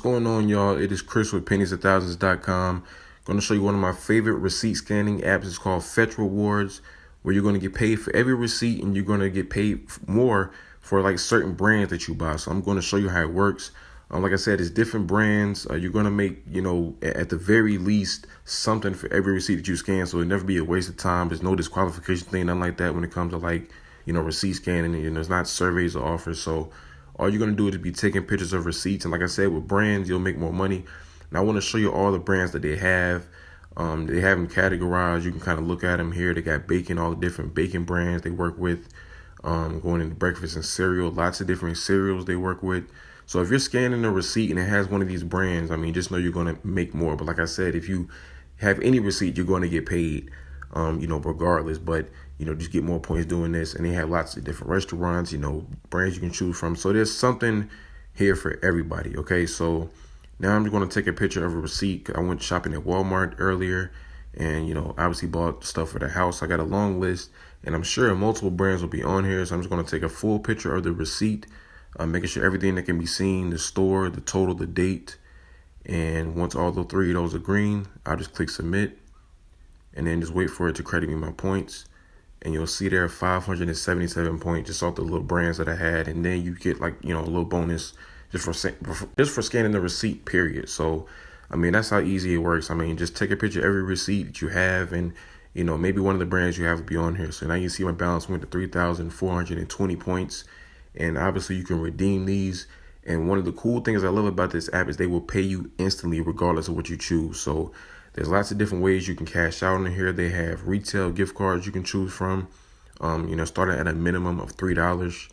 going on, y'all? It is Chris with pennies1000s.com. Going to show you one of my favorite receipt scanning apps. It's called Fetch Rewards, where you're going to get paid for every receipt and you're going to get paid more for like certain brands that you buy. So I'm going to show you how it works. Like I said, it's different brands. You're going to make, at the very least, something for every receipt that you scan. So it'll never be a waste of time. There's no disqualification thing, nothing like that when it comes to receipt scanning. And there's not surveys or offers. So all you're going to do is be taking pictures of receipts. And like I said, with brands, you'll make more money. And I want to show you all the brands that they have. They have them categorized. You can kind of look at them here. They got bacon, all the different bacon brands they work with. Going into breakfast and cereal, lots of different cereals they work with. So if you're scanning a receipt and it has one of these brands, just know you're going to make more. But like I said, if you have any receipt, you're going to get paid, regardless. But, just get more points doing this. And they have lots of different restaurants, brands you can choose from. So there's something here for everybody. Okay, so now I'm just going to take a picture of a receipt. I went shopping at Walmart earlier and, obviously bought stuff for the house. I got a long list and I'm sure multiple brands will be on here. So I'm just going to take a full picture of the receipt, making sure everything that can be seen, the store, the total, the date. And once all the three of those are green, I'll just click submit and then just wait for it to credit me my points. And you'll see there 577 points just off the little brands that I had. And then you get a little bonus just for scanning the receipt, period. So, that's how easy it works. Just take a picture of every receipt that you have and, maybe one of the brands you have will be on here. So now you see my balance went to 3,420 points. And obviously you can redeem these. And one of the cool things I love about this app is they will pay you instantly regardless of what you choose. So there's lots of different ways you can cash out in here. They have retail gift cards you can choose from, starting at a minimum of $3.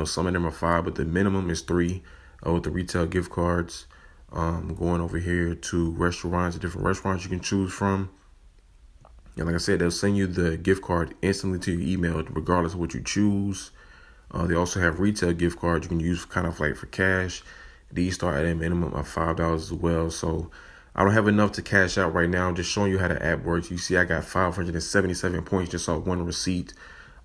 Some of them are $5, but the minimum is $3 with the retail gift cards. Going over here to restaurants, different restaurants you can choose from. And like I said, they'll send you the gift card instantly to your email regardless of what you choose. They also have retail gift cards you can use kind of like for cash. These start at a minimum of $5 as well. So I don't have enough to cash out right now. I'm just showing you how the app works. You see I got 577 points just off one receipt.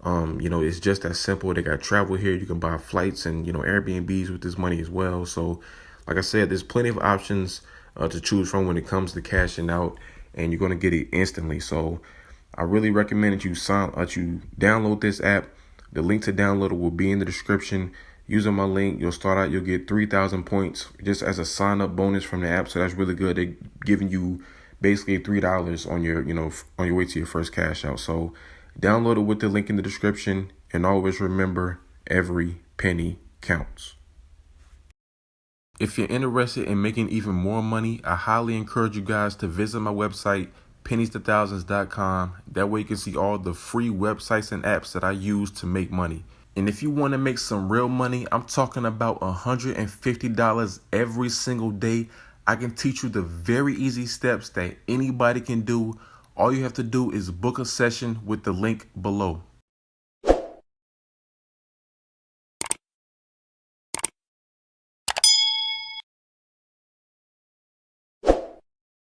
It's just that simple. They got travel here. You can buy flights and, Airbnbs with this money as well. So like I said, there's plenty of options to choose from when it comes to cashing out, and you're going to get it instantly. So I really recommend that you download this app. The link to download it will be in the description. Using my link, you'll get 3,000 points just as a sign up bonus from the app. So that's really good. They're giving you basically $3 on your way to your first cash out. So download it with the link in the description, and always remember, every penny counts. If you're interested in making even more money, I highly encourage you guys to visit my website, pennies1000s.com. That way you can see all the free websites and apps that I use to make money. And if you want to make some real money, I'm talking about $150 every single day. I can teach you the very easy steps that anybody can do. All you have to do is book a session with the link below.